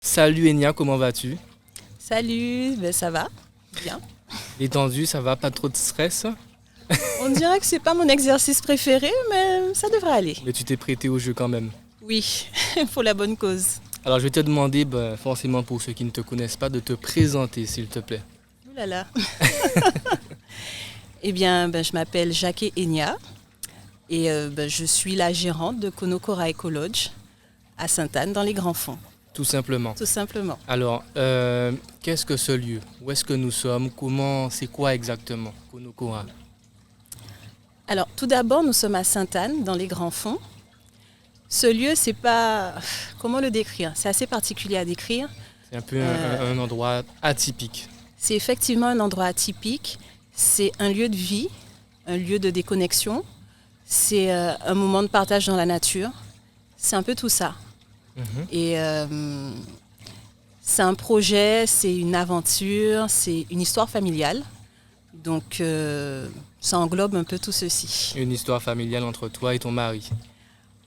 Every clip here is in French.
Salut Enya, comment vas-tu? Salut, ça va? Bien. Détendu, ça va, pas trop de stress? On dirait que c'est pas mon exercice préféré, mais ça devrait aller. Mais tu t'es prêté au jeu quand même. Oui, pour la bonne cause. Alors je vais te demander, forcément pour ceux qui ne te connaissent pas, de te présenter s'il te plaît. Ouh là là. Eh bien, je m'appelle Jacquet Enya et je suis la gérante de Konokora Eco Lodge à Sainte-Anne dans les Grands Fonds. Tout simplement. Tout simplement. Alors, qu'est-ce que ce lieu? Où est-ce que nous sommes? Comment, c'est quoi exactement, Konokora? Alors, tout d'abord, nous sommes à Sainte-Anne dans les Grands Fonds. Ce lieu, c'est pas... Comment le décrire? C'est assez particulier à décrire. C'est un peu un endroit atypique. C'est effectivement un endroit atypique. C'est un lieu de vie, un lieu de déconnexion. C'est un moment de partage dans la nature. C'est un peu tout ça. Et c'est un projet, c'est une aventure, c'est une histoire familiale. Donc ça englobe un peu tout ceci. Une histoire familiale entre toi et ton mari.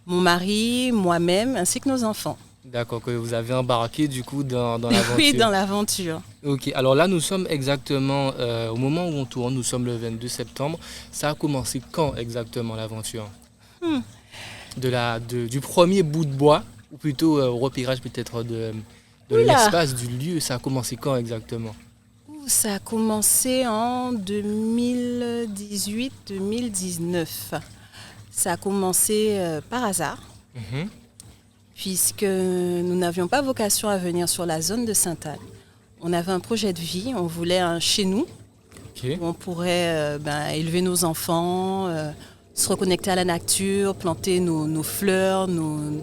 Mon mari, moi-même, ainsi que nos enfants. D'accord, que vous avez embarqué du coup dans l'aventure. Oui, dans l'aventure. Ok, alors là nous sommes exactement au moment où on tourne, nous sommes le 22 septembre. Ça a commencé quand exactement l'aventure? Du premier bout de bois, ou plutôt au repérage peut-être de l'espace, du lieu, ça a commencé quand exactement? Ça a commencé en 2018-2019. Ça a commencé par hasard, puisque nous n'avions pas vocation à venir sur la zone de Sainte-Anne. On avait un projet de vie, on voulait un chez nous, où on pourrait élever nos enfants, se reconnecter à la nature, planter nos fleurs, nos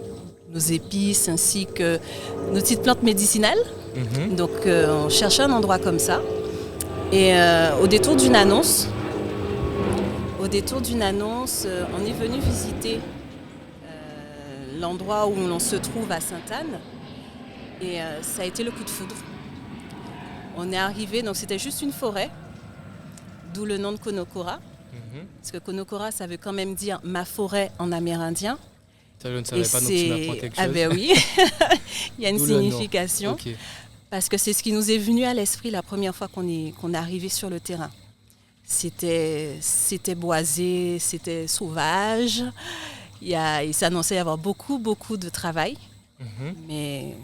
épices, ainsi que nos petites plantes médicinales. Donc on cherchait un endroit comme ça. Et au détour d'une annonce, on est venu visiter l'endroit où l'on se trouve à Sainte-Anne. Et ça a été le coup de foudre. On est arrivé, donc c'était juste une forêt, d'où le nom de Konokora. Parce que Konokora, ça veut quand même dire ma forêt en amérindien. Ça, je ne savais pas, donc tu m'apprends quelque chose. Ah ben oui, il y a une signification. Okay. Parce que c'est ce qui nous est venu à l'esprit la première fois qu'on est arrivé sur le terrain. C'était boisé, c'était sauvage. Il s'annonçait y avoir beaucoup de travail. Mais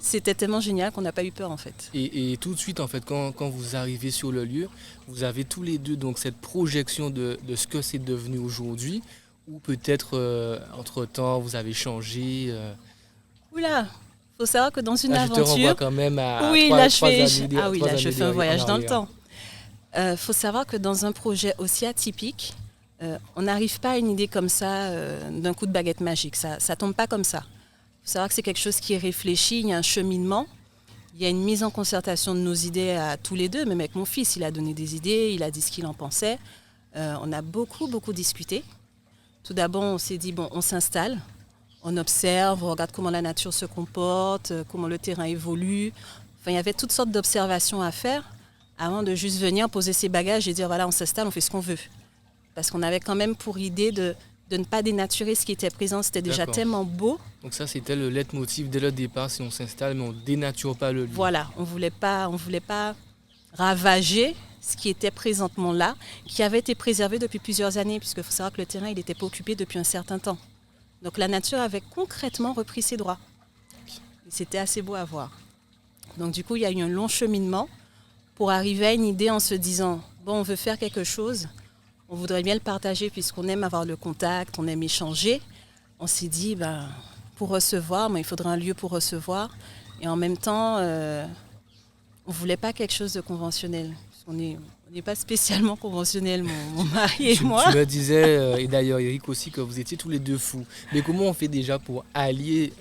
c'était tellement génial qu'on n'a pas eu peur en fait. Et tout de suite en fait, quand vous arrivez sur le lieu, vous avez tous les deux donc cette projection de ce que c'est devenu aujourd'hui, ou peut-être entre-temps vous avez changé. Oula, faut savoir que dans une là, aventure... Je te renvoie quand même à oui, trois là, années je fais un voyage dans le temps. Faut savoir que dans un projet aussi atypique, on n'arrive pas à une idée comme ça d'un coup de baguette magique. Ça ne tombe pas comme ça. Il faut savoir que c'est quelque chose qui est réfléchi, il y a un cheminement, il y a une mise en concertation de nos idées à tous les deux. Même avec mon fils, il a donné des idées, il a dit ce qu'il en pensait. On a beaucoup discuté. Tout d'abord, on s'est dit, on s'installe, on observe, on regarde comment la nature se comporte, comment le terrain évolue. Enfin, il y avait toutes sortes d'observations à faire avant de juste venir poser ses bagages et dire, voilà, on s'installe, on fait ce qu'on veut. Parce qu'on avait quand même pour idée de ne pas dénaturer ce qui était présent. C'était déjà tellement beau. Donc ça, c'était le leitmotiv dès le départ, si on s'installe, mais on ne dénature pas le lieu. Voilà, on voulait pas ravager ce qui était présentement là, qui avait été préservé depuis plusieurs années, puisqu'il faut savoir que le terrain, il n'était pas occupé depuis un certain temps. Donc la nature avait concrètement repris ses droits. Et c'était assez beau à voir. Donc du coup, il y a eu un long cheminement pour arriver à une idée en se disant, on veut faire quelque chose, on voudrait bien le partager puisqu'on aime avoir le contact, on aime échanger. On s'est dit, pour recevoir, il faudrait un lieu pour recevoir. Et en même temps, on ne voulait pas quelque chose de conventionnel. On n'est pas spécialement conventionnel, mon mari et moi. Tu me disais, et d'ailleurs Eric aussi, que vous étiez tous les deux fous. Mais comment on fait déjà pour allier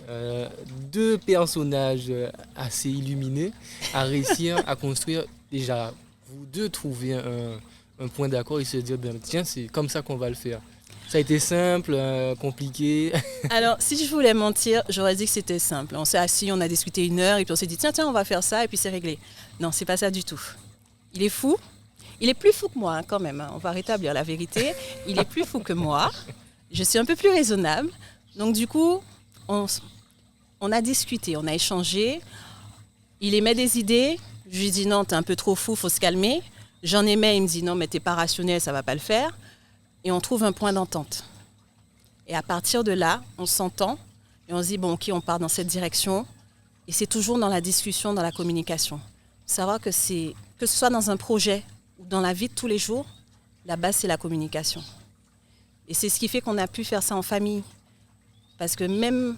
deux personnages assez illuminés à réussir à construire, déjà, vous deux trouver un point d'accord et se dire, tiens, c'est comme ça qu'on va le faire. Ça a été simple, compliqué? Alors, si je voulais mentir, j'aurais dit que c'était simple. On s'est assis, on a discuté 1 heure et puis on s'est dit, tiens, on va faire ça et puis c'est réglé. Non, c'est pas ça du tout. Il est fou. Il est plus fou que moi quand même. On va rétablir la vérité. Il est plus fou que moi. Je suis un peu plus raisonnable. Donc du coup, on a discuté, on a échangé. Il émet des idées, je lui dis non, t'es un peu trop fou, faut se calmer. J'en émets, il me dit non, mais t'es pas rationnel, ça va pas le faire. Et on trouve un point d'entente. Et à partir de là, on s'entend et on se dit bon, ok, on part dans cette direction. Et c'est toujours dans la discussion, dans la communication. Savoir que ce soit dans un projet ou dans la vie de tous les jours, la base, c'est la communication. Et c'est ce qui fait qu'on a pu faire ça en famille. Parce que même,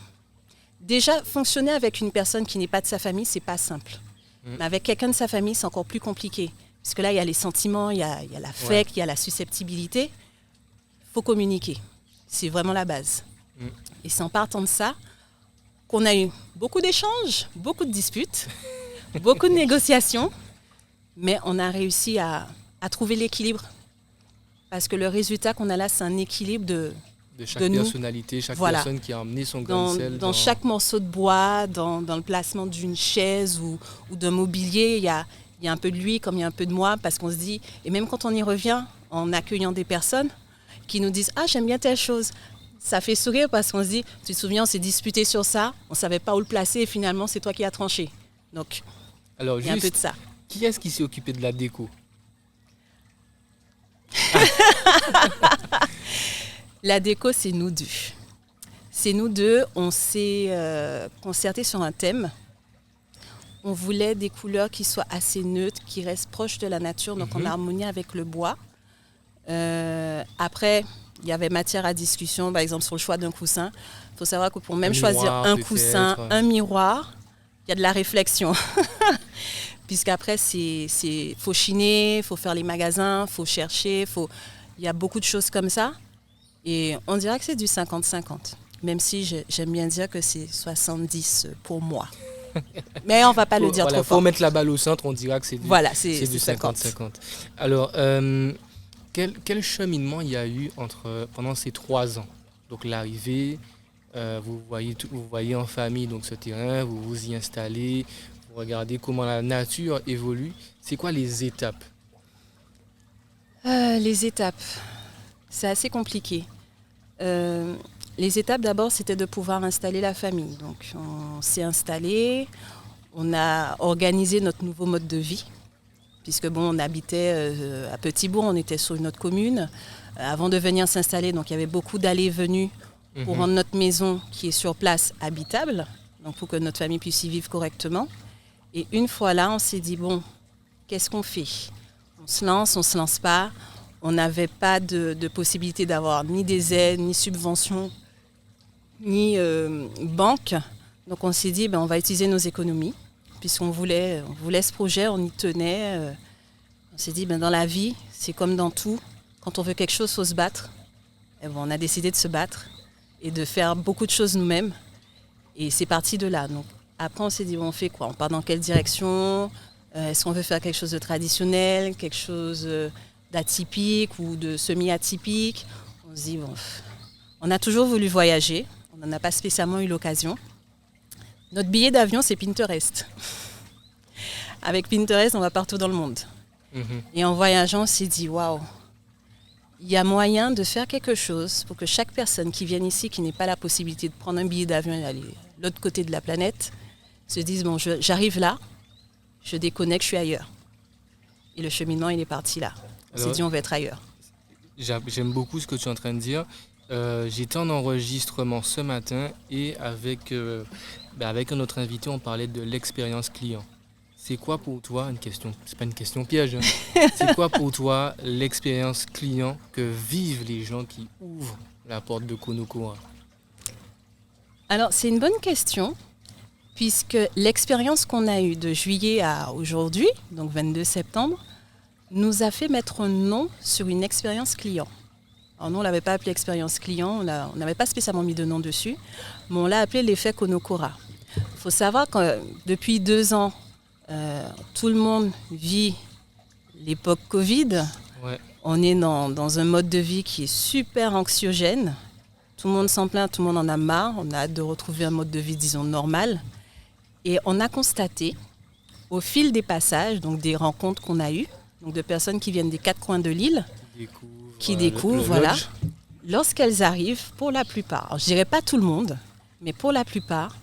déjà, fonctionner avec une personne qui n'est pas de sa famille, c'est pas simple. Mais avec quelqu'un de sa famille, c'est encore plus compliqué. Parce que là, il y a les sentiments, il y a l'affect, il y a la susceptibilité. Il faut communiquer. C'est vraiment la base. Et c'est en partant de ça qu'on a eu beaucoup d'échanges, beaucoup de disputes, beaucoup de négociations, mais on a réussi à trouver l'équilibre. Parce que le résultat qu'on a là, c'est un équilibre de chaque nous. personnalité, chaque personne qui a emmené son grain de sel. Dans chaque morceau de bois, dans le placement d'une chaise ou d'un mobilier, il y a un peu de lui comme il y a un peu de moi, parce qu'on se dit, et même quand on y revient, en accueillant des personnes qui nous disent « Ah, j'aime bien telle chose », ça fait sourire parce qu'on se dit « Tu te souviens, on s'est disputé sur ça, on ne savait pas où le placer et finalement, c'est toi qui as tranché ». Donc, alors, il y a un peu de ça. Qui est-ce qui s'est occupé de la déco? La déco, c'est nous deux. C'est nous deux, on s'est concerté sur un thème. On voulait des couleurs qui soient assez neutres, qui restent proches de la nature, donc en harmonie avec le bois. Après, il y avait matière à discussion, par exemple sur le choix d'un coussin. Il faut savoir que pour même choisir un coussin, un miroir, il y a de la réflexion. Puisqu'après, il faut chiner, il faut faire les magasins, il faut chercher, il y a beaucoup de choses comme ça. Et on dirait que c'est du 50-50, même si j'aime bien dire que c'est 70 pour moi. Mais on ne va pas le dire trop fort. Pour mettre la balle au centre, on dira que c'est du 50-50. Alors, quel cheminement il y a eu pendant ces 3 ans? Donc l'arrivée, vous voyez en famille donc ce terrain, vous vous y installez, vous regardez comment la nature évolue. C'est quoi les étapes? Les étapes, c'est assez compliqué. Les étapes d'abord, c'était de pouvoir installer la famille. Donc on s'est installé, on a organisé notre nouveau mode de vie. Puisque on habitait à Petit-Bourg, on était sur une autre commune. Avant de venir s'installer, donc il y avait beaucoup d'allées et venues pour rendre notre maison qui est sur place habitable, donc pour que notre famille puisse y vivre correctement. Et une fois là, on s'est dit, bon, qu'est-ce qu'on fait? On se lance pas. On n'avait pas de possibilité d'avoir ni des aides, ni subventions, ni banque. Donc on s'est dit, on va utiliser nos économies. Puisqu'on voulait ce projet, on y tenait. On s'est dit, dans la vie, c'est comme dans tout. Quand on veut quelque chose, il faut se battre. Et on a décidé de se battre et de faire beaucoup de choses nous-mêmes. Et c'est parti de là. Donc, après, on s'est dit, on fait quoi? On part dans quelle direction? Est-ce qu'on veut faire quelque chose de traditionnel, quelque chose d'atypique ou de semi-atypique? On se dit, on a toujours voulu voyager. On n'en a pas spécialement eu l'occasion. Notre billet d'avion, c'est Pinterest. Avec Pinterest, on va partout dans le monde. Et en voyageant, on s'est dit, waouh, il y a moyen de faire quelque chose pour que chaque personne qui vient ici, qui n'ait pas la possibilité de prendre un billet d'avion et aller de l'autre côté de la planète, se dise, j'arrive là, je déconnecte, je suis ailleurs. Et le cheminement, il est parti là. On s'est dit, on va être ailleurs. J'aime beaucoup ce que tu es en train de dire. J'étais en enregistrement ce matin et avec un autre invité, on parlait de l'expérience client. C'est quoi pour toi, c'est pas une question piège, c'est quoi pour toi l'expérience client que vivent les gens qui ouvrent la porte de Konokora? Alors, c'est une bonne question, puisque l'expérience qu'on a eue de juillet à aujourd'hui, donc 22 septembre, nous a fait mettre un nom sur une expérience client. Alors nous, on ne l'avait pas appelé expérience client, on n'avait pas spécialement mis de nom dessus, mais on l'a appelé l'effet Konokora. Il faut savoir que depuis 2 ans, tout le monde vit l'époque Covid. Ouais. On est dans un mode de vie qui est super anxiogène. Tout le monde s'en plaint, tout le monde en a marre. On a hâte de retrouver un mode de vie, disons, normal. Et on a constaté, au fil des passages, donc des rencontres qu'on a eues, donc de personnes qui viennent des 4 coins de l'île, qui découvrent, voilà. Lorsqu'elles arrivent, pour la plupart, alors je ne dirais pas tout le monde, mais pour la plupart,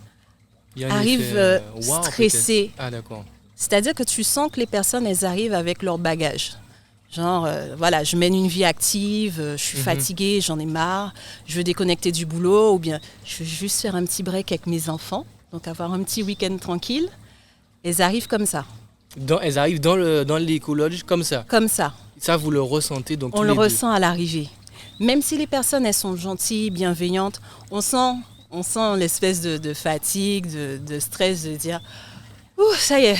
arrivent wow, stressées. Ah, d'accord. C'est-à-dire que tu sens que les personnes, elles arrivent avec leur bagage. Genre, voilà, je mène une vie active, je suis fatiguée, j'en ai marre, je veux déconnecter du boulot, ou bien je veux juste faire un petit break avec mes enfants, donc avoir un petit week-end tranquille. Elles arrivent comme ça. Elles arrivent dans l'écologe comme ça. Comme ça. Ça, vous le ressentez donc On tous le les deux. ressent à l'arrivée. Même si les personnes, elles sont gentilles, bienveillantes, on sent l'espèce de fatigue, de stress, de dire « Ouh, ça y est,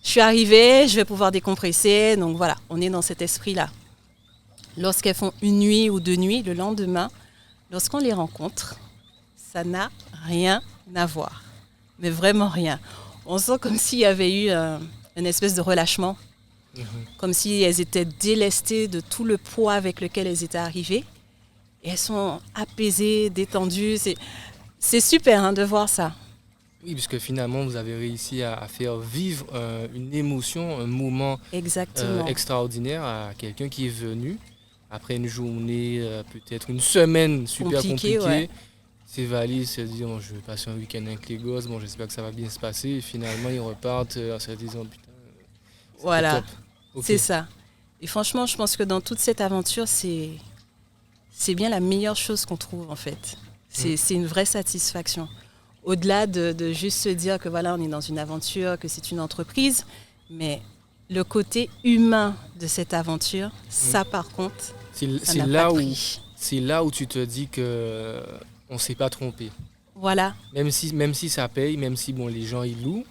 je suis arrivée, je vais pouvoir décompresser. » Donc voilà, on est dans cet esprit-là. Lorsqu'elles font une nuit ou 2 nuits, le lendemain, lorsqu'on les rencontre, ça n'a rien à voir. Mais vraiment rien. On sent comme s'il y avait eu une espèce de relâchement. Comme si elles étaient délestées de tout le poids avec lequel elles étaient arrivées. Et elles sont apaisées, détendues. C'est super hein, de voir ça. Oui, puisque finalement, vous avez réussi à faire vivre une émotion, un moment extraordinaire à quelqu'un qui est venu après une journée, peut-être une semaine super compliquée. Ouais. S'évaluer, se dire bon, je vais passer un week-end avec les gosses, bon, j'espère que ça va bien se passer. Et finalement, ils repartent en se disant putain, voilà, top. Okay. C'est ça. Et franchement, je pense que dans toute cette aventure, c'est bien la meilleure chose qu'on trouve en fait. C'est une vraie satisfaction. Au-delà de juste se dire que voilà, on est dans une aventure, que c'est une entreprise, mais le côté humain de cette aventure, ça par contre, c'est là où tu te dis que on s'est pas trompé. Voilà. Même si ça paye, même si bon les gens ils louent,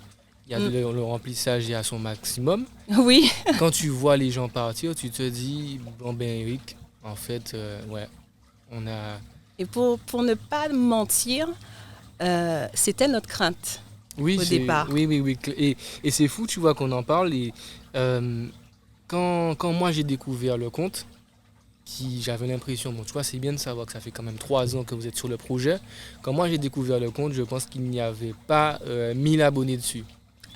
il y a le remplissage est à son maximum. Oui. Quand tu vois les gens partir, tu te dis bon ben Eric, en fait ouais, on a. Et pour ne pas mentir. C'était notre crainte au départ. Oui. Et c'est fou, tu vois, qu'on en parle. Et, quand moi j'ai découvert le compte, j'avais l'impression, bon, tu vois, c'est bien de savoir que ça fait quand même 3 ans que vous êtes sur le projet. Quand moi j'ai découvert le compte, je pense qu'il n'y avait pas 1000 abonnés dessus.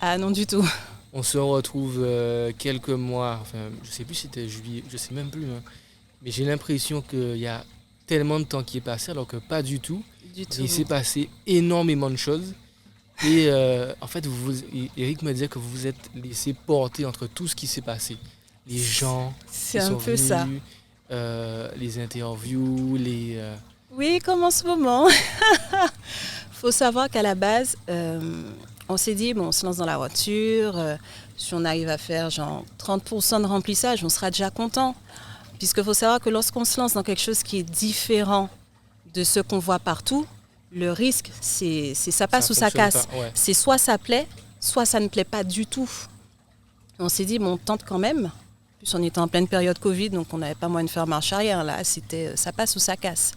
Ah non, du tout. On se retrouve quelques mois, enfin, je sais plus si c'était juillet, je sais même plus. Hein, mais j'ai l'impression qu'il y a tellement de temps qui est passé alors que pas du tout. Il s'est passé énormément de choses. Et en fait, Eric me disait que vous vous êtes laissé porter entre tout ce qui s'est passé. Les gens qui sont venus, ça. Les interviews, les... Oui, comme en ce moment. Faut savoir qu'à la base, on s'est dit, bon, on se lance dans la voiture. Si on arrive à faire genre 30% de remplissage, on sera déjà content. Puisqu'il faut savoir que lorsqu'on se lance dans quelque chose qui est différent de ce qu'on voit partout, le risque, c'est ça passe ou ça casse. Ouais. C'est soit ça plaît, soit ça ne plaît pas du tout. On s'est dit, bon, on tente quand même. En plus, on était en pleine période Covid, donc on n'avait pas moyen de faire marche arrière. Là, c'était ça passe ou ça casse.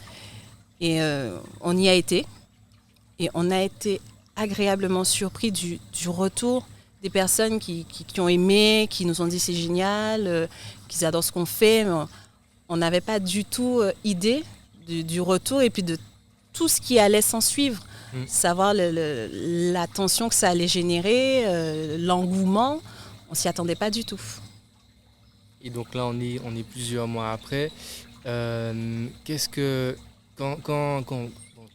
Et on y a été. Et on a été agréablement surpris du retour des personnes qui ont aimé, qui nous ont dit c'est génial, qu'ils adorent ce qu'on fait. Mais on n'avait pas du tout idée du retour et puis de tout ce qui allait s'en suivre. Savoir l'attention que ça allait générer, l'engouement, on s'y attendait pas du tout. Et donc là, on est plusieurs mois après. Qu'est-ce que... Quand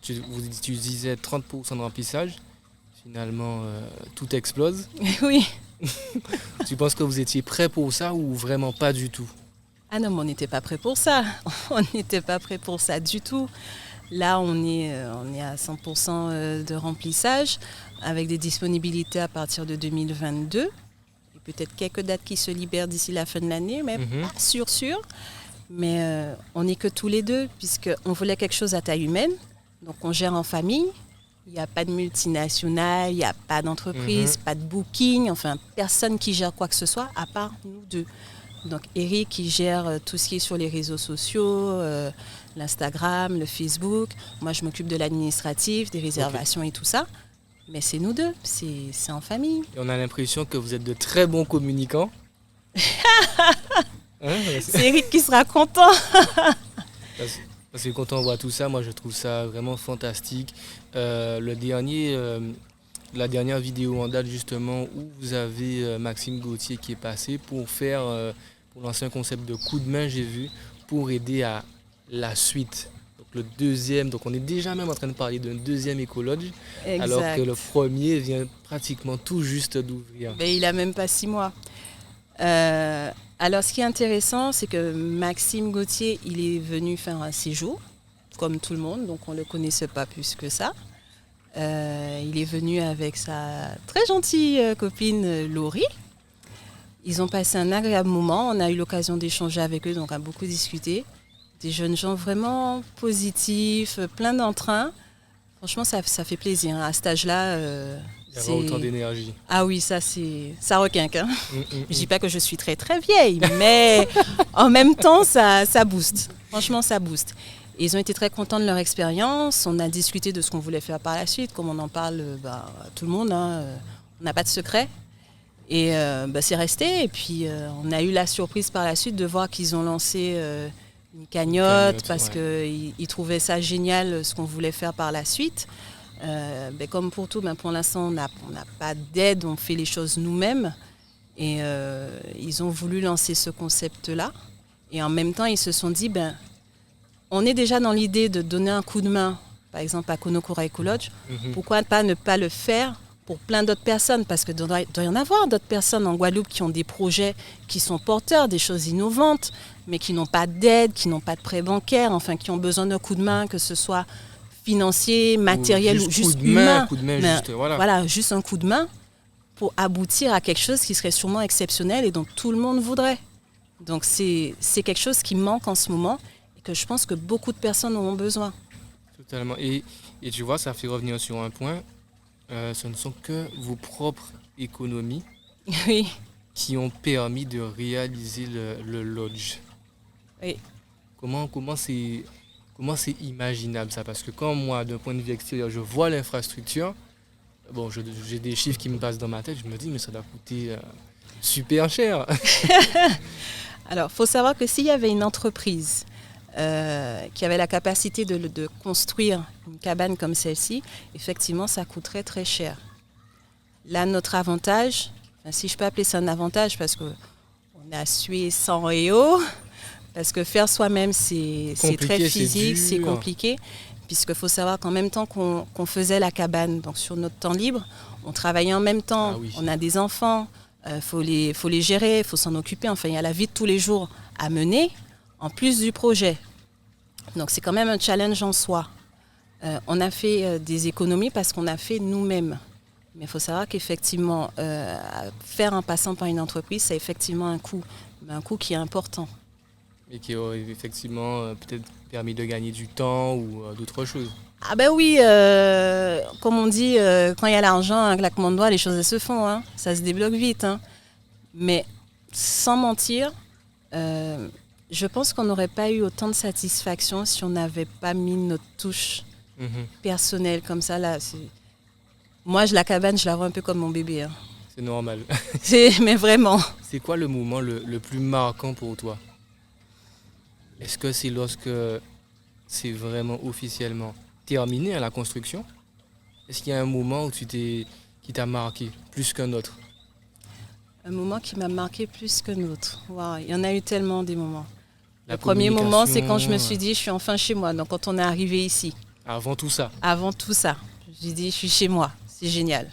tu disais 30% de remplissage, finalement, tout explose. Oui. Tu penses que vous étiez prêt pour ça ou vraiment pas du tout? Ah non, mais on n'était pas prêt pour ça. On n'était pas prêt pour ça du tout. Là, on est à 100% de remplissage avec des disponibilités à partir de 2022. Et peut-être quelques dates qui se libèrent d'ici la fin de l'année, mais pas sûr. Mais on n'est que tous les deux, puisqu'on voulait quelque chose à taille humaine. Donc, on gère en famille. Il n'y a pas de multinationale, il n'y a pas d'entreprise, pas de booking. Enfin, personne qui gère quoi que ce soit, à part nous deux. Donc Eric qui gère tout ce qui est sur les réseaux sociaux, l'Instagram, le Facebook. Moi, je m'occupe de l'administratif, des réservations et tout ça. Mais c'est nous deux, c'est en famille. Et on a l'impression que vous êtes de très bons communicants. C'est Eric qui sera content. Parce que quand on voit tout ça, moi je trouve ça vraiment fantastique. La dernière vidéo en date justement où vous avez Maxime Gauthier qui est passé pour lancer un concept de coup de main, j'ai vu, pour aider à la suite. Donc, le deuxième, donc on est déjà même en train de parler d'un deuxième écologe, alors Exact. que le premier vient pratiquement tout juste d'ouvrir. Mais il a même pas 6 mois. Alors, ce qui est intéressant, c'est que Maxime Gauthier, il est venu faire un séjour, comme tout le monde, donc on ne le connaissait pas plus que ça. Il est venu avec sa très gentille copine Laurie. Ils ont passé un agréable moment. On a eu l'occasion d'échanger avec eux, donc on a beaucoup discuté. Des jeunes gens vraiment positifs, plein d'entrain. Franchement, ça fait plaisir. À cet âge-là, Il y aura autant d'énergie. Ah oui, ça requinque. Hein. Je dis pas que je suis très très vieille, mais en même temps, ça booste. Franchement, ça booste. Et ils ont été très contents de leur expérience. On a discuté de ce qu'on voulait faire par la suite, comme on en parle à tout le monde. Hein. On n'a pas de secret. Et c'est resté. Et puis, on a eu la surprise par la suite de voir qu'ils ont lancé une cagnotte parce qu'ils trouvaient ça génial, ce qu'on voulait faire par la suite. Comme pour tout, pour l'instant, on n'a pas d'aide, on fait les choses nous-mêmes. Et ils ont voulu lancer ce concept-là. Et en même temps, ils se sont dit, on est déjà dans l'idée de donner un coup de main, par exemple à Konokura Ecolodge. Pourquoi pas ne pas le faire pour plein d'autres personnes? Parce que doit y en avoir d'autres personnes en Guadeloupe qui ont des projets qui sont porteurs, des choses innovantes, mais qui n'ont pas d'aide, qui n'ont pas de prêt bancaire, enfin qui ont besoin d'un coup de main, que ce soit financier, matériel ou juste humain. Voilà, juste un coup de main pour aboutir à quelque chose qui serait sûrement exceptionnel et dont tout le monde voudrait. Donc c'est quelque chose qui manque en ce moment et que je pense que beaucoup de personnes auront besoin. Totalement. Et tu vois, ça fait revenir sur un point. Ce ne sont que vos propres économies qui ont permis de réaliser le lodge. Oui. Comment c'est imaginable ça? Parce que quand moi, d'un point de vue extérieur, je vois l'infrastructure, j'ai des chiffres qui me passent dans ma tête, je me dis mais ça doit coûter super cher. Alors, il faut savoir que s'il y avait une entreprise qui avait la capacité de construire une cabane comme celle-ci, effectivement, ça coûterait très cher. Là, notre avantage, si je peux appeler ça un avantage, parce qu'on a sué sang et eau, parce que faire soi-même, c'est très physique, c'est compliqué, puisqu'il faut savoir qu'en même temps qu'on faisait la cabane, donc sur notre temps libre, on travaillait en même temps, on a des enfants, faut les gérer, il faut s'en occuper, enfin, il y a la vie de tous les jours à mener, en plus du projet. Donc c'est quand même un challenge en soi. On a fait des économies parce qu'on a fait nous-mêmes. Mais il faut savoir qu'effectivement, faire en passant par une entreprise, c'est effectivement un coût qui est important. Et qui aurait effectivement peut-être permis de gagner du temps ou d'autres choses. Ah ben oui, comme on dit, quand il y a l'argent, un claquement de doigts, les choses elles se font. Hein. Ça se débloque vite. Hein. Mais sans mentir, je pense qu'on n'aurait pas eu autant de satisfaction si on n'avait pas mis notre touche personnelle comme ça. Là, moi, la cabane, je la vois un peu comme mon bébé. Hein. C'est normal. Mais vraiment. C'est quoi le moment le plus marquant pour toi? Est-ce que c'est lorsque c'est vraiment officiellement terminé à la construction? Est-ce qu'il y a un moment qui t'a marqué plus qu'un autre? Un moment qui m'a marqué plus qu'un autre. Wow, il y en a eu tellement des moments. Le premier moment, c'est quand je me suis dit, je suis enfin chez moi. Donc quand on est arrivé ici. Avant tout ça? Avant tout ça. J'ai dit, je suis chez moi. C'est génial.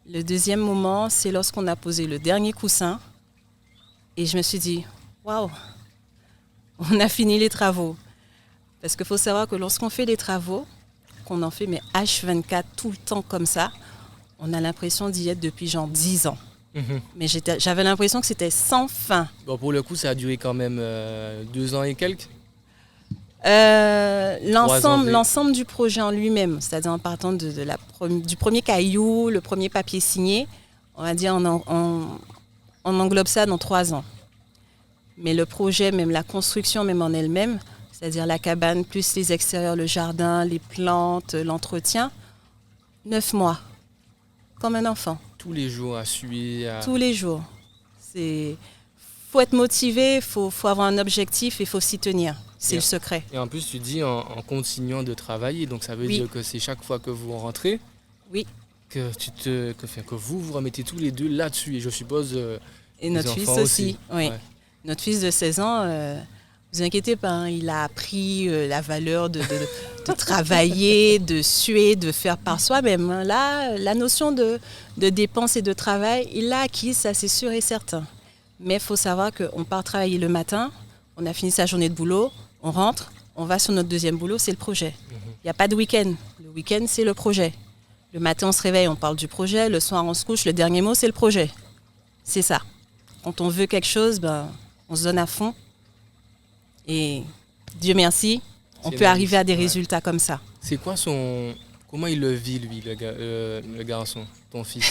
Le deuxième moment, c'est lorsqu'on a posé le dernier coussin. Et je me suis dit, waouh, on a fini les travaux. Parce qu'il faut savoir que lorsqu'on fait les travaux, qu'on en fait mais H24 tout le temps comme ça, on a l'impression d'y être depuis genre 10 ans. Mais j'avais l'impression que c'était sans fin. Bon, pour le coup, ça a duré quand même 2 ans et quelques. L'ensemble du projet en lui-même, c'est-à-dire en partant du premier caillou, le premier papier signé, on va dire on englobe ça dans 3 ans. Mais le projet, même la construction même en elle-même, c'est-à-dire la cabane, plus les extérieurs, le jardin, les plantes, l'entretien, 9 mois, comme un enfant. Tous les jours à suer. Tous les jours. Faut être motivé, faut avoir un objectif et il faut s'y tenir. C'est le secret. Et en plus, tu dis en continuant de travailler, donc ça veut dire que c'est chaque fois que vous rentrez, que vous remettez tous les deux là-dessus. Et je suppose et notre fils aussi. Oui. Ouais. Notre fils de 16 ans, vous inquiétez pas, hein, il a appris la valeur de travailler, de suer, de faire par soi-même. Hein. Là, la notion de dépense et de travail, il l'a acquise, ça c'est sûr et certain. Mais il faut savoir qu'on part travailler le matin, on a fini sa journée de boulot, on rentre, on va sur notre deuxième boulot, c'est le projet. Il n'y a pas de week-end. Le week-end, c'est le projet. Le matin, on se réveille, on parle du projet. Le soir, on se couche, le dernier mot, c'est le projet. C'est ça. Quand on veut quelque chose, on se donne à fond. Et Dieu merci, on peut arriver à des résultats comme ça. C'est quoi comment il le vit, lui, le garçon, ton fils?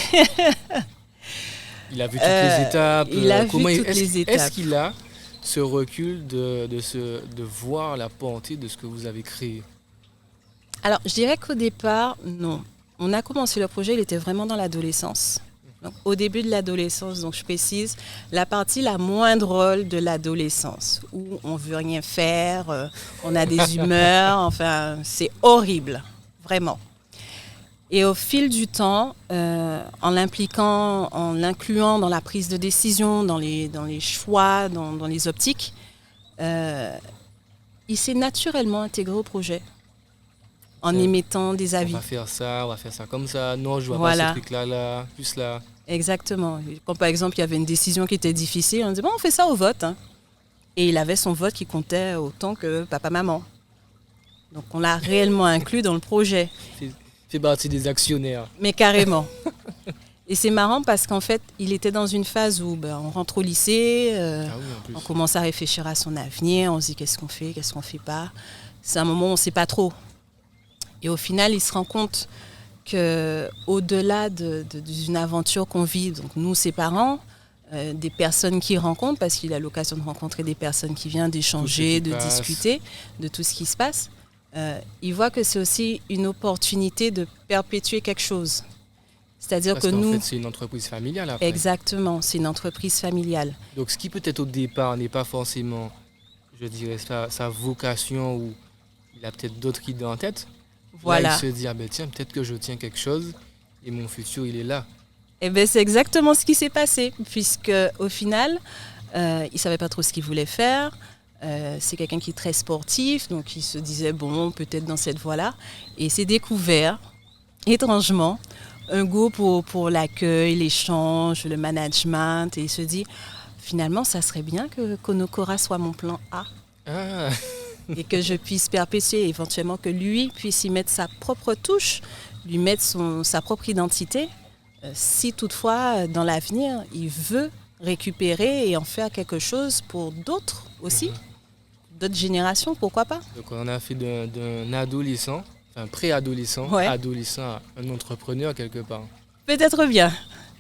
Il a vu toutes les étapes. Il a vu toutes les étapes. Est-ce qu'il a ce recul de voir la portée de ce que vous avez créé? Alors, je dirais qu'au départ, non. On a commencé le projet, il était vraiment dans l'adolescence. Donc, au début de l'adolescence, donc je précise, la partie la moins drôle de l'adolescence, où on veut rien faire, on a des humeurs, enfin, c'est horrible, vraiment. Et au fil du temps, en l'incluant dans la prise de décision, dans les choix, dans les optiques, il s'est naturellement intégré au projet. En émettant des avis. On va faire ça comme ça. Non, je vois pas ce truc-là, là, plus là. Exactement. Quand par exemple, il y avait une décision qui était difficile, on disait, on fait ça au vote. Hein. Et il avait son vote qui comptait autant que papa-maman. Donc on l'a réellement inclus dans le projet. Il fait partie des actionnaires. Mais carrément. Et c'est marrant parce qu'en fait, il était dans une phase où on rentre au lycée, on commence à réfléchir à son avenir, on se dit qu'est-ce qu'on fait pas. C'est un moment où on ne sait pas trop. Et au final, il se rend compte qu'au-delà d'une aventure qu'on vit, donc nous, ses parents, des personnes qu'il rencontre, parce qu'il a l'occasion de rencontrer des personnes qui viennent d'échanger, de discuter de tout ce qui se passe, il voit que c'est aussi une opportunité de perpétuer quelque chose. C'est-à-dire parce que qu'en nous... fait, c'est une entreprise familiale après. Exactement, c'est une entreprise familiale. Donc ce qui peut-être au départ n'est pas forcément, je dirais, sa vocation, ou il a peut-être d'autres idées en tête. Voilà. Là, il se dit, tiens, peut-être que je tiens quelque chose et mon futur, il est là. Eh bien, c'est exactement ce qui s'est passé, puisque au final, il ne savait pas trop ce qu'il voulait faire. C'est quelqu'un qui est très sportif, donc il se disait, peut-être dans cette voie-là. Et il s'est découvert, étrangement, un goût pour l'accueil, l'échange, le management. Et il se dit, finalement, ça serait bien que Konokora soit mon plan A. Ah. Et que je puisse perpétuer, éventuellement que lui puisse y mettre sa propre touche, lui mettre sa propre identité, si toutefois, dans l'avenir, il veut récupérer et en faire quelque chose pour d'autres aussi, d'autres générations, pourquoi pas. Donc on a fait d'un adolescent, enfin préadolescent, adolescent à un entrepreneur quelque part. Peut-être bien,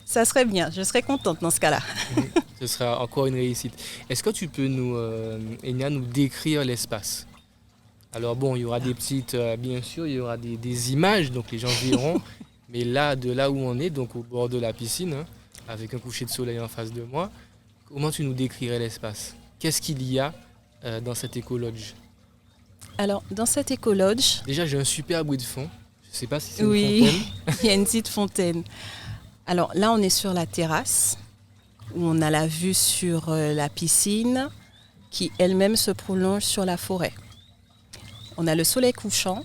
ça serait bien, je serais contente dans ce cas-là. Ce sera encore une réussite. Est-ce que tu peux Enya, nous décrire l'espace? Alors il y aura des petites, bien sûr, il y aura des images, donc les gens verront. Mais là, de là où on est, donc au bord de la piscine, hein, avec un coucher de soleil en face de moi, comment tu nous décrirais l'espace? Qu'est-ce qu'il y a dans cet éco-lodge? Alors, dans cet éco-lodge... Déjà, j'ai un super bruit de fond. Je ne sais pas si c'est une fontaine. Oui, il y a une petite fontaine. Alors là, on est sur la terrasse, où on a la vue sur la piscine, qui elle-même se prolonge sur la forêt. On a le soleil couchant,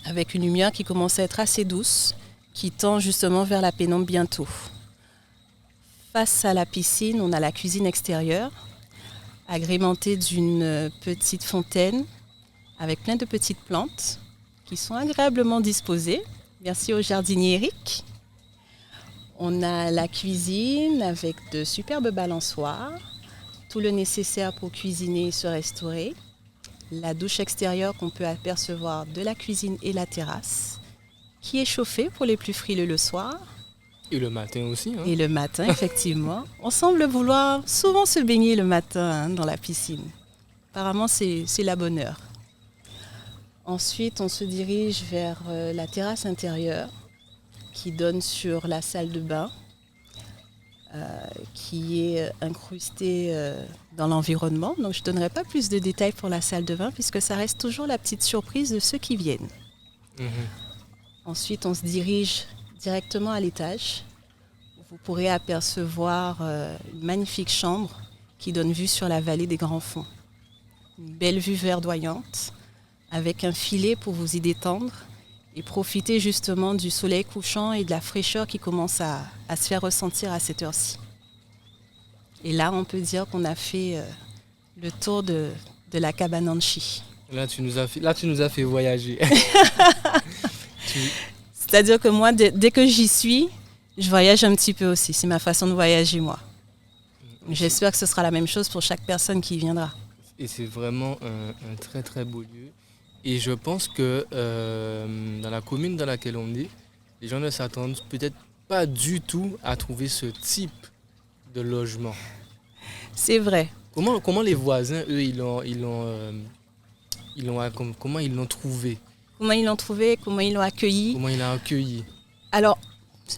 avec une lumière qui commence à être assez douce, qui tend justement vers la pénombre bientôt. Face à la piscine, on a la cuisine extérieure, agrémentée d'une petite fontaine, avec plein de petites plantes, qui sont agréablement disposées. Merci au jardinier Eric. On a la cuisine avec de superbes balançoires, tout le nécessaire pour cuisiner et se restaurer. La douche extérieure qu'on peut apercevoir de la cuisine et la terrasse, qui est chauffée pour les plus frileux le soir. Et le matin aussi. Hein. Et le matin, effectivement. On semble vouloir souvent se baigner le matin dans la piscine. Apparemment, c'est la bonne heure. Ensuite, on se dirige vers la terrasse intérieure, qui donne sur la salle de bain, qui est incrustée dans l'environnement. Donc je ne donnerai pas plus de détails pour la salle de bain, puisque ça reste toujours la petite surprise de ceux qui viennent. Ensuite, on se dirige directement à l'étage. Vous pourrez apercevoir une magnifique chambre qui donne vue sur la vallée des Grands Fonds. une belle vue verdoyante, avec un filet pour vous y détendre et profiter justement du soleil couchant et de la fraîcheur qui commence à se faire ressentir à cette heure-ci. Et là, on peut dire qu'on a fait le tour de la cabane Anchi. Là, tu nous as fait voyager. C'est-à-dire que moi, dès que j'y suis, je voyage un petit peu aussi. C'est ma façon de voyager, moi. J'espère que ce sera la même chose pour chaque personne qui y viendra. Et c'est vraiment un très très beau lieu. Et je pense que dans la commune dans laquelle on est, les gens ne s'attendent peut-être pas du tout à trouver ce type de logement. C'est vrai. Comment les voisins, eux, comment ils l'ont trouvé? Comment ils l'ont trouvé? Comment ils l'ont accueilli? Comment ils l'ont accueilli? Alors,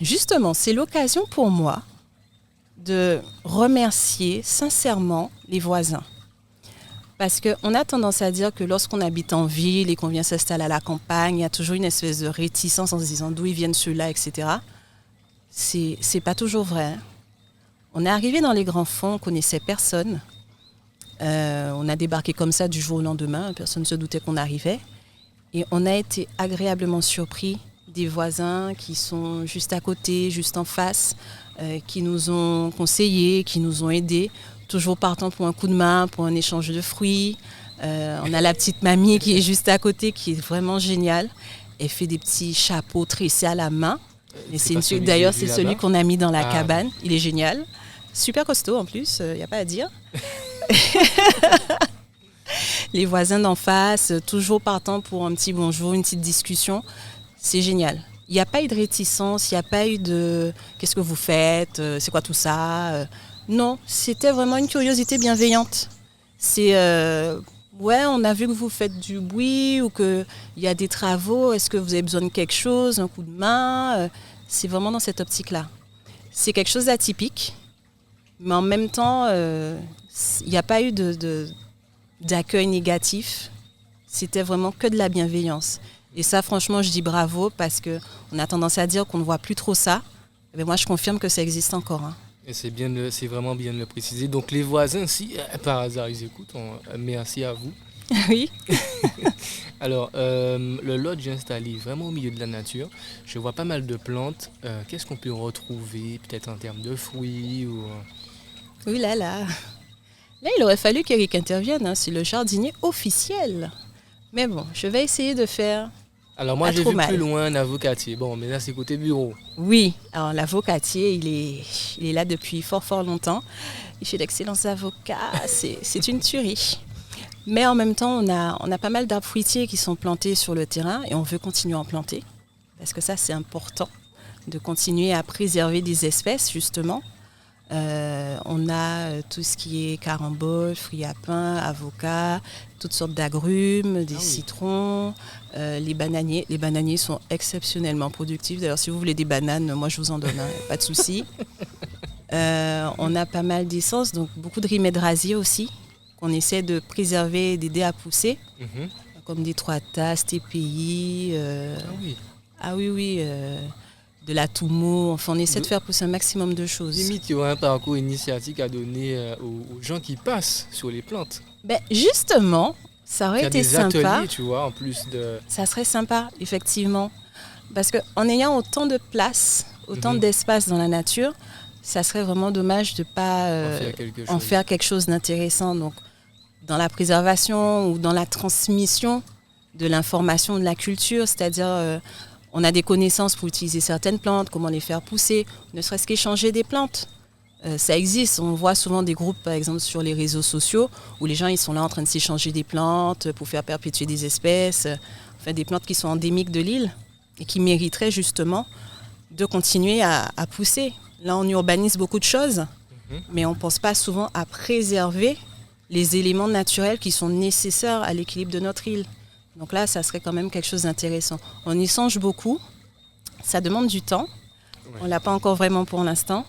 justement, c'est l'occasion pour moi de remercier sincèrement les voisins. Parce qu'on a tendance à dire que lorsqu'on habite en ville et qu'on vient s'installer à la campagne, il y a toujours une espèce de réticence en se disant d'où ils viennent ceux-là, etc. C'est pas toujours vrai. On est arrivé dans les grands fonds, on ne connaissait personne. On a débarqué comme ça du jour au lendemain, personne ne se doutait qu'on arrivait. Et on a été agréablement surpris des voisins qui sont juste à côté, juste en face, qui nous ont conseillés, qui nous ont aidés, toujours partant pour un coup de main, pour un échange de fruits. On a la petite mamie qui est juste à côté, qui est vraiment géniale. Elle fait des petits chapeaux tressés à la main. D'ailleurs, c'est celui qu'on a mis dans la cabane. Il est génial. Super costaud en plus, il n'y a pas à dire. Les voisins d'en face, toujours partant pour un petit bonjour, une petite discussion. C'est génial. Il n'y a pas eu de réticence, il n'y a pas eu de « qu'est-ce que vous faites ? C'est quoi tout ça ?» Non, c'était vraiment une curiosité bienveillante. C'est ouais, on a vu que vous faites du bruit ou qu'il y a des travaux, est-ce que vous avez besoin de quelque chose, un coup de main ? C'est vraiment dans cette optique-là. C'est quelque chose d'atypique, mais en même temps, il n'y a pas eu d'accueil négatif. C'était vraiment que de la bienveillance. Et ça, franchement, je dis bravo parce qu'on a tendance à dire qu'on ne voit plus trop ça. Mais moi, je confirme que ça existe encore. Hein. Et c'est vraiment bien de le préciser. Donc les voisins, si par hasard ils écoutent, merci à vous. Oui. Alors, le lodge est installé vraiment au milieu de la nature. Je vois pas mal de plantes. Qu'est-ce qu'on peut retrouver, peut-être en termes de fruits ou... Oui, là. Là, il aurait fallu qu'Eric intervienne. Hein. C'est le jardinier officiel. Mais bon, je vais essayer de faire... Alors moi, j'ai vu plus loin un avocatier. Bon, mais là, c'est côté bureau. Oui, alors l'avocatier, il est là depuis fort longtemps. Il fait d'excellents avocats. C'est une tuerie. Mais en même temps, on a pas mal d'arbres fruitiers qui sont plantés sur le terrain et on veut continuer à en planter. Parce que ça, c'est important de continuer à préserver des espèces, justement. On a tout ce qui est caramboles, fruits à pain, avocats, toutes sortes d'agrumes, des citrons, les bananiers. Les bananiers sont exceptionnellement productifs. D'ailleurs, si vous voulez des bananes, moi je vous en donne, hein, pas de souci. On a pas mal d'essences, donc beaucoup de rimédrasiers aussi, qu'on essaie de préserver et d'aider à pousser, comme des trois tasses, TPI. Ah oui. De la toumo, enfin on essaie de faire pousser un maximum de choses. Limite, il y aura un parcours initiatique à donner aux gens qui passent sur les plantes. Ben justement, ça aurait été sympa. Il y a des ateliers, tu vois, en plus de... Ça serait sympa, effectivement. Parce qu'en ayant autant de place, autant d'espace dans la nature, ça serait vraiment dommage de ne pas en faire quelque chose d'intéressant. Donc, dans la préservation ou dans la transmission de l'information, de la culture, c'est-à-dire... on a des connaissances pour utiliser certaines plantes, comment les faire pousser, ne serait-ce qu'échanger des plantes. Ça existe, on voit souvent des groupes, par exemple, sur les réseaux sociaux, où les gens ils sont là en train de s'échanger des plantes pour faire perpétuer des espèces, enfin, des plantes qui sont endémiques de l'île et qui mériteraient justement de continuer à pousser. Là, on urbanise beaucoup de choses, mais on ne pense pas souvent à préserver les éléments naturels qui sont nécessaires à l'équilibre de notre île. Donc là, ça serait quand même quelque chose d'intéressant. On y songe beaucoup. Ça demande du temps. Ouais. On ne l'a pas encore vraiment pour l'instant.